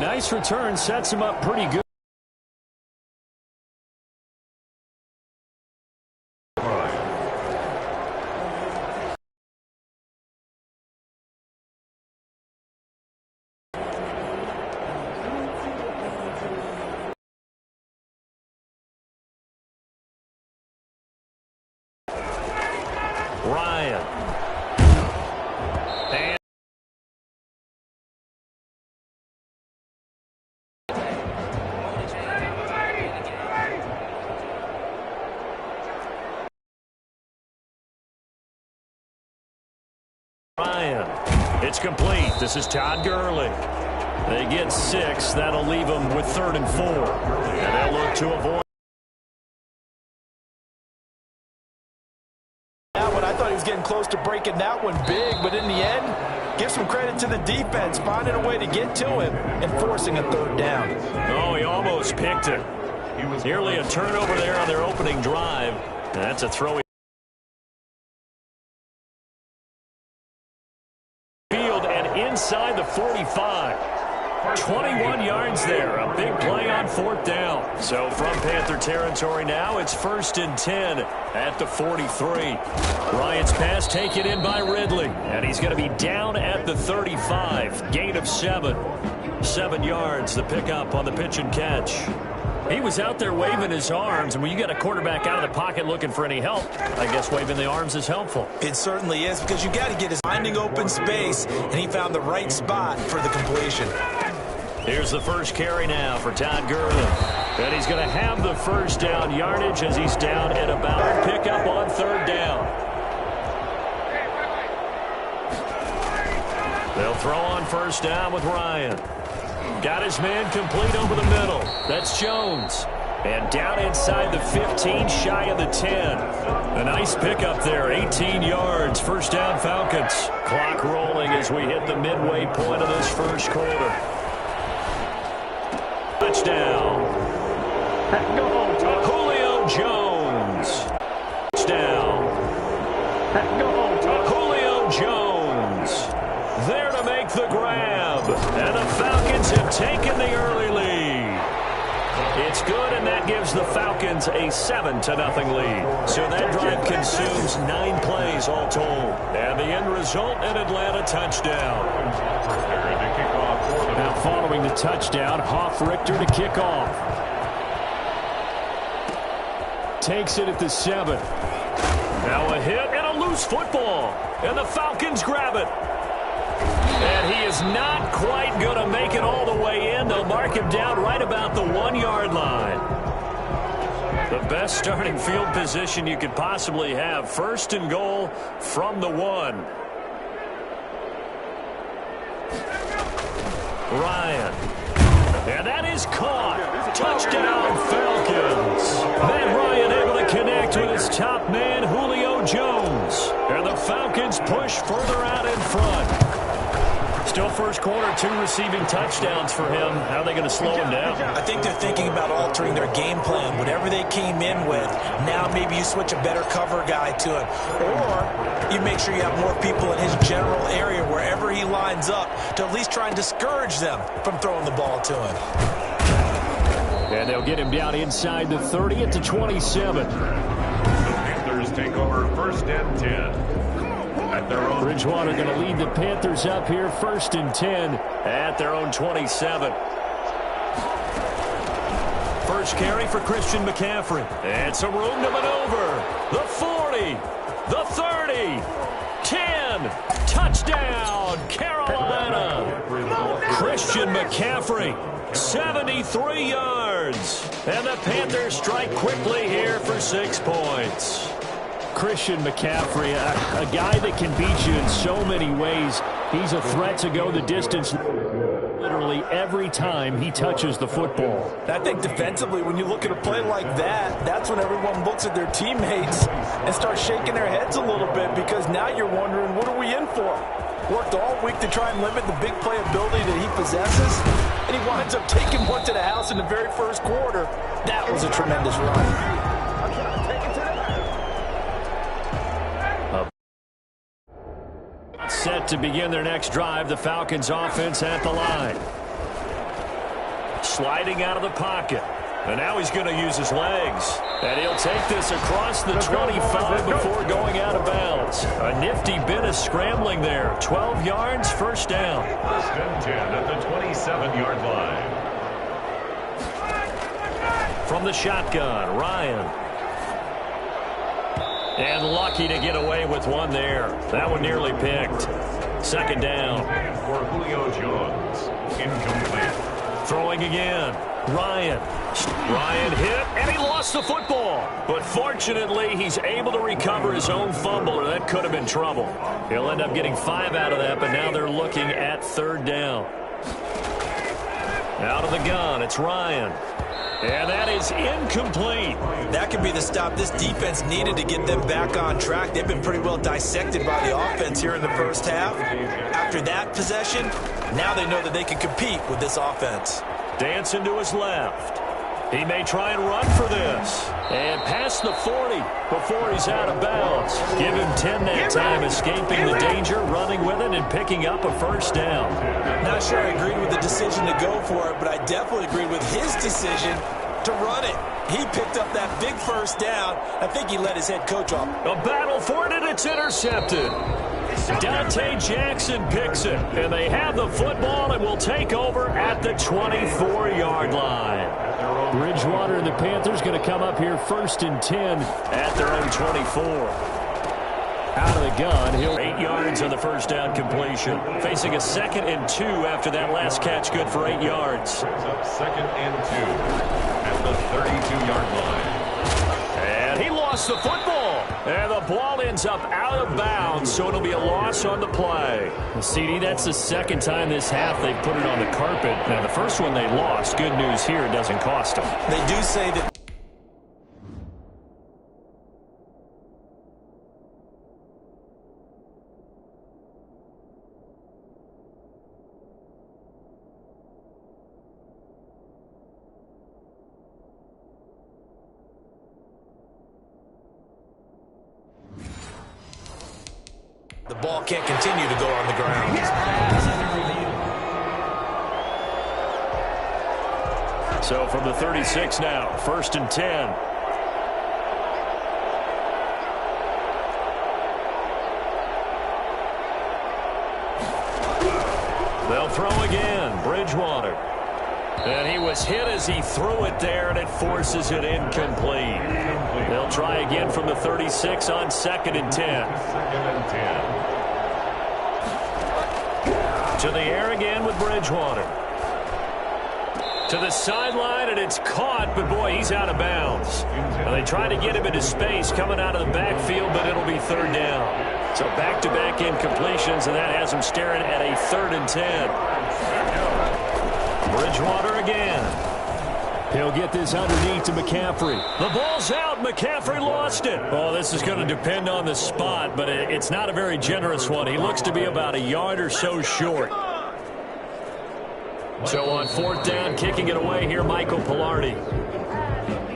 nice return sets him up pretty good. Ryan. And Ryan. It's complete. This is Todd Gurley. They get 6. That'll leave them with 3rd and 4. And they'll look to avoid. Getting close to breaking that one big, but in the end, give some credit to the defense, finding a way to get to him and forcing a 3rd down. Oh, he almost picked it. Nearly a turnover there on their opening drive. That's a throw. Field and inside the 45. 21 yards there. A big play on 4th down. So from Panther territory now, it's 1st and 10 at the 43. Ryan's pass taken in by Ridley. And he's going to be down at the 35. Gain of 7. 7 yards, the pickup on the pitch and catch. He was out there waving his arms, and when you get a quarterback out of the pocket looking for any help, I guess waving the arms is helpful. It certainly is, because you got to get his finding open space, and he found the right spot for the completion. Here's the first carry now for Todd Gurley. And he's going to have the 1st down yardage as he's down at about pickup on 3rd down. They'll throw on 1st down with Ryan. Got his man complete over the middle. That's Jones. And down inside the 15, shy of the 10. A nice pickup there, 18 yards. 1st down Falcons. Clock rolling as we hit the midway point of this 1st quarter. Touchdown. Julio Jones. Touchdown. Julio Jones. There to make the grab. And the Falcons have taken the early lead. It's good, and that gives the Falcons a 7-0 lead. So that drive consumes 9 plays all told. And the end result, an Atlanta touchdown. Now following the touchdown, Richter to kick off. Takes it at the 7. Now a hit and a loose football. And the Falcons grab it. And he is not quite going to make it all the way in. They'll mark him down right about the 1-yard line. The best starting field position you could possibly have. 1st and goal from the 1. Ryan. And that is caught. Touchdown, Falcons. Matt Ryan able to connect with his top man, Julio Jones. And the Falcons push further out in front. Still 1st quarter, 2 receiving touchdowns for him. How are they going to slow him down? I think they're thinking about altering their game plan. Whatever they came in with, now maybe you switch a better cover guy to it. Or you make sure you have more people in his general area wherever he lines up to at least try and discourage them from throwing the ball to him. And they'll get him down inside the 30 at the 27. The Panthers take over 1st and 10. At their own Bridgewater going to lead the Panthers up here, 1st and 10 at their own 27. First carry for Christian McCaffrey. And some room to maneuver. The 40, the 30, 10. Touchdown, Carolina. Christian McCaffrey, 73 yards. And the Panthers strike quickly here for 6 points. Christian McCaffrey, a guy that can beat you in so many ways. He's a threat to go the distance literally every time he touches the football. I think defensively, when you look at a play like that, that's when everyone looks at their teammates and starts shaking their heads a little bit, because now you're wondering, what are we in for? Worked all week to try and limit the big play ability that he possesses, and he winds up taking one to the house in the very 1st quarter. That was a tremendous run. Set to begin their next drive, the Falcons offense at the line. sliding out of the pocket. And now he's going to use his legs. And he'll take this across the 25 before going out of bounds. A nifty bit of scrambling there. 12 yards, first down. First and 10 at the 27-yard line. From the shotgun, Ryan. And lucky to get away with one there. That one nearly picked. Second down. For Julio Jones. Incomplete. Throwing again. Ryan hit, and he lost the football. But fortunately, he's able to recover his own fumble, or that could have been trouble. He'll end up getting 5 out of that, but now they're looking at third down. Out of the gun, it's Ryan. And that is incomplete. That could be the stop this defense needed to get them back on track. They've been pretty well dissected by the offense here in the first half. After that possession, now they know that they can compete with this offense. Dancing to his left. He may try and run for this. And past the 40 before he's out of bounds. Give him 10 that time, escaping the danger, running with it, and picking up a first down. Not sure I agreed with the decision to go for it, but I definitely agreed with his decision to run it. He picked up that big first down. I think he let his head coach off. A battle for it, and it's intercepted. Dante Jackson picks it, and they have the football and will take over at the 24-yard line. Bridgewater and the Panthers going to come up here first and 10 at their own 24. Out of the gun, he'll 8 yards on the first down completion. Facing a 2nd and 2 after that last catch, good for 8 yards. Brings up 2nd and 2 at the 32-yard line. And he lost the football. And the ball ends up out of bounds, so it'll be a loss on the play. CD, that's the second time this half they've put it on the carpet. Now, the first one they lost. Good news here, it doesn't cost them. They do say that. The ball can't continue to go on the ground. So from the 36 now, 1st and 10. They'll throw again, Bridgewater. And he was hit as he threw it there, and it forces it incomplete. They'll try again from the 36 on 2nd and 10. 2nd and 10. To the air again with Bridgewater. To the sideline, and it's caught, but boy, he's out of bounds. Now they try to get him into space coming out of the backfield, but it'll be third down. So back-to-back incompletions, and that has him staring at a 3rd and 10. Bridgewater again. He'll get this underneath to McCaffrey. The ball's out. McCaffrey lost it. Oh, this is going to depend on the spot, but it's not a very generous one. He looks to be about a yard or so short. So on 4th down, kicking it away here, Michael Pilardi.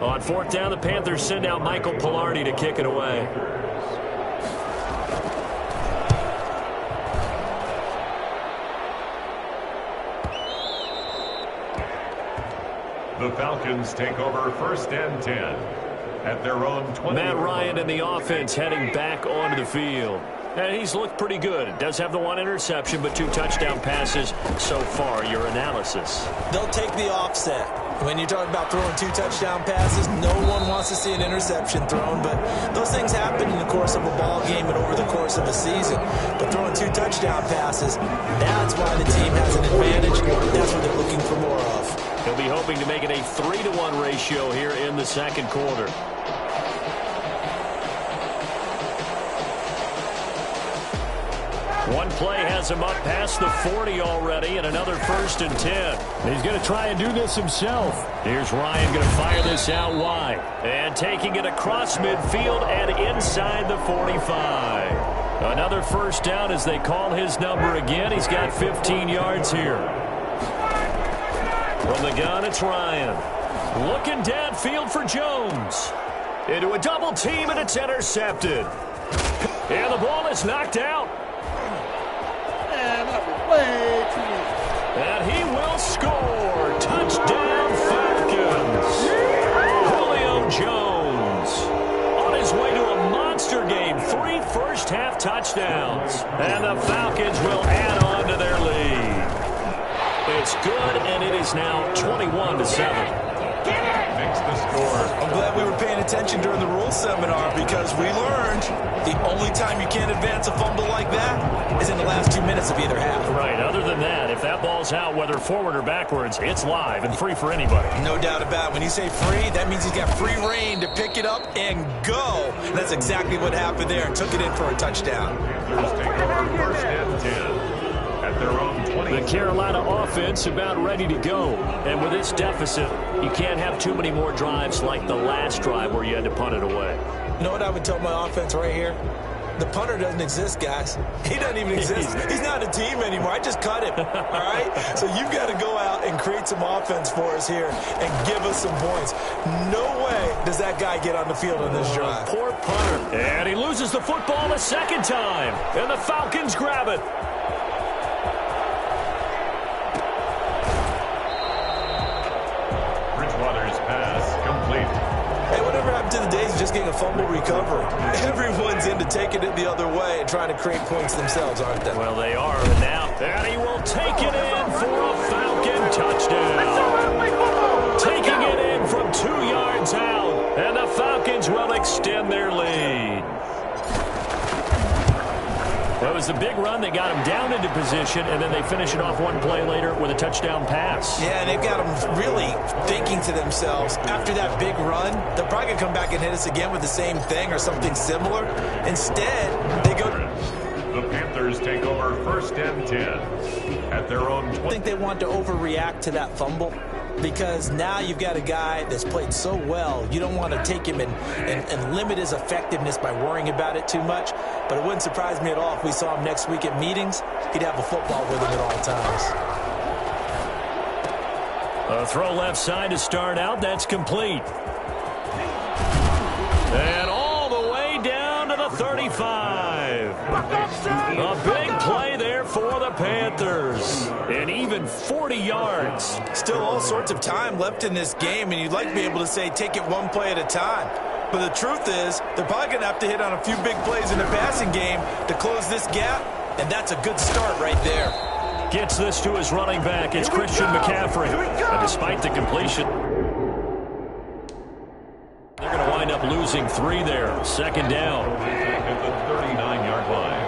On 4th down, the Panthers send out Michael Pilardi to kick it away. The Falcons take over 1st and 10 at their own 20. Matt Ryan and the offense heading back onto the field. And he's looked pretty good. Does have the 1 interception, but 2 touchdown passes so far. Your analysis. They'll take the offset. When you're talking about throwing 2 touchdown passes, no one wants to see an interception thrown, but those things happen in the course of a ball game and over the course of a season. But throwing 2 touchdown passes, that's why the team has an advantage. That's what they're looking for more of. He'll be hoping to make it a 3-to-1 ratio here in the second quarter. One play has him up past the 40 already, and another 1st and 10. He's going to try and do this himself. Here's Ryan going to fire this out wide. And taking it across midfield and inside the 45. Another first down as they call his number again. He's got 15 yards here. From the gun, it's Ryan. Looking downfield for Jones. Into a double team, and it's intercepted. And the ball is knocked out. And he will score. Touchdown. is now 21-7. Makes the score. I'm glad we were paying attention during the rules seminar because we learned the only time you can't advance a fumble like that is in the last 2 minutes of either half. Right. Other than that, if that ball's out, whether forward or backwards, it's live and free for anybody. No doubt about it. When you say free, that means he's got free reign to pick it up and go. And that's exactly what happened there. Took it in for a touchdown. Panthers take over first and 10 at their own 20. The Carolina offense about ready to go. And with this deficit, you can't have too many more drives like the last drive where you had to punt it away. You know what I would tell my offense right here? The punter doesn't exist, guys. He doesn't even exist. He's not a team anymore. I just cut him, all right? So you've got to go out and create some offense for us here and give us some points. No way does that guy get on the field on this drive. Poor punter. And he loses the football a second time. And the Falcons grab it. Bridgewater's pass complete. Hey, whatever happened to the days of just getting a fumble recovery? Everyone's into taking it the other way and trying to create points themselves, aren't they? Well, they are. And now, and he will take it in for a Falcon touchdown. Taking it in from 2 yards out. And the Falcons will extend their lead. Well, it was the big run that got them down into position, and then they finish it off one play later with a touchdown pass. Yeah, and they've got them really thinking to themselves, after that big run, they're probably going to come back and hit us again with the same thing or something similar. Instead, they go... The Panthers take over first and 10 at their own 20. I think they want to overreact to that fumble because now you've got a guy that's played so well. You don't want to take him and limit his effectiveness by worrying about it too much. But it wouldn't surprise me at all if we saw him next week at meetings. He'd have a football with him at all times. A throw left side to start out. That's complete. And all the way down to the 35. A big play there for the Panthers. And even 40 yards. Still all sorts of time left in this game, and you'd like to be able to say take it one play at a time. But the truth is, they're probably going to have to hit on a few big plays in the passing game to close this gap, and that's a good start right there. Gets this to his running back. It's Christian McCaffrey. And despite the completion, they're going to wind up losing 3 there. Second down. At the 39-yard line.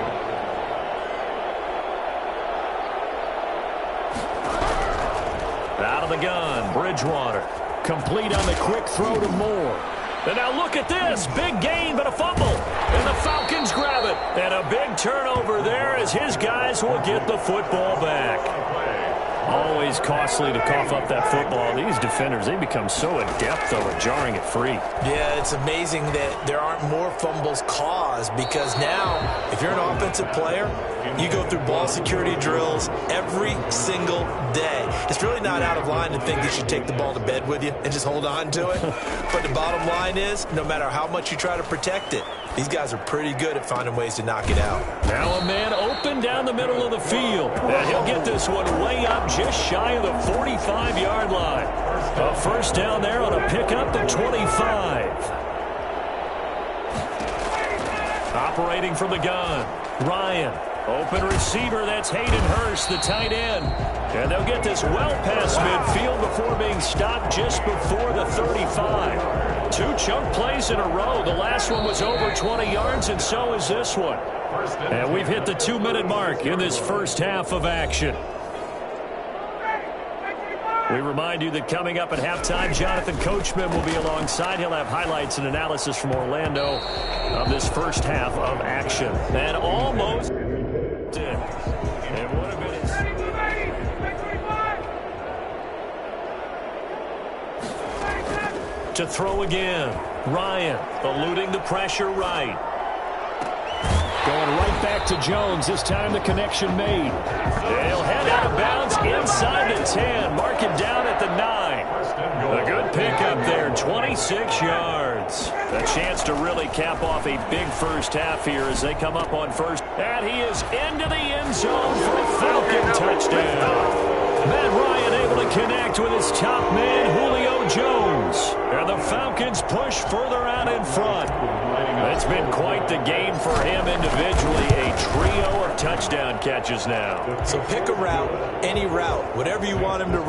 Out of the gun, Bridgewater. Complete on the quick throw to Moore. And now look at this. Big gain, but a fumble. And the Falcons grab it. And a big turnover there as his guys will get the football back. Always costly to cough up that football. These defenders, they become so adept, though, at jarring it free. Yeah, it's amazing that there aren't more fumbles caused because now, if you're an offensive player, you go through ball security drills every single day. It's really not out of line to think you should take the ball to bed with you and just hold on to it. But the bottom line is, no matter how much you try to protect it, these guys are pretty good at finding ways to knock it out. Now a man open down the middle of the field. And he'll get this one way up just shy of the 45-yard line. A first down there on a pickup at 25. Operating from the gun, Ryan. Open receiver, that's Hayden Hurst, the tight end. And they'll get this well past midfield before being stopped just before the 35. 2 chunk plays in a row. The last one was over 20 yards, and so is this one. And we've hit the 2-minute mark in this first half of action. We remind you that coming up at halftime, Jonathan Coachman will be alongside. He'll have highlights and analysis from Orlando of this first half of action. And almost did. And what a minute. To throw again. Ryan eluding the pressure right. Going right back to Jones. This time the connection made. They'll head out of bounds inside the 10. Mark it down at the 9. A good pickup there. 26 yards. A chance to really cap off a big first half here as they come up on first. And he is into the end zone for a Falcon touchdown. Matt Ryan able to connect with his top man, Julio Jones. And the Falcons push further out in front. It's been quite the game for him individually. A trio of touchdown catches now. So pick a route, any route, whatever you want him to run.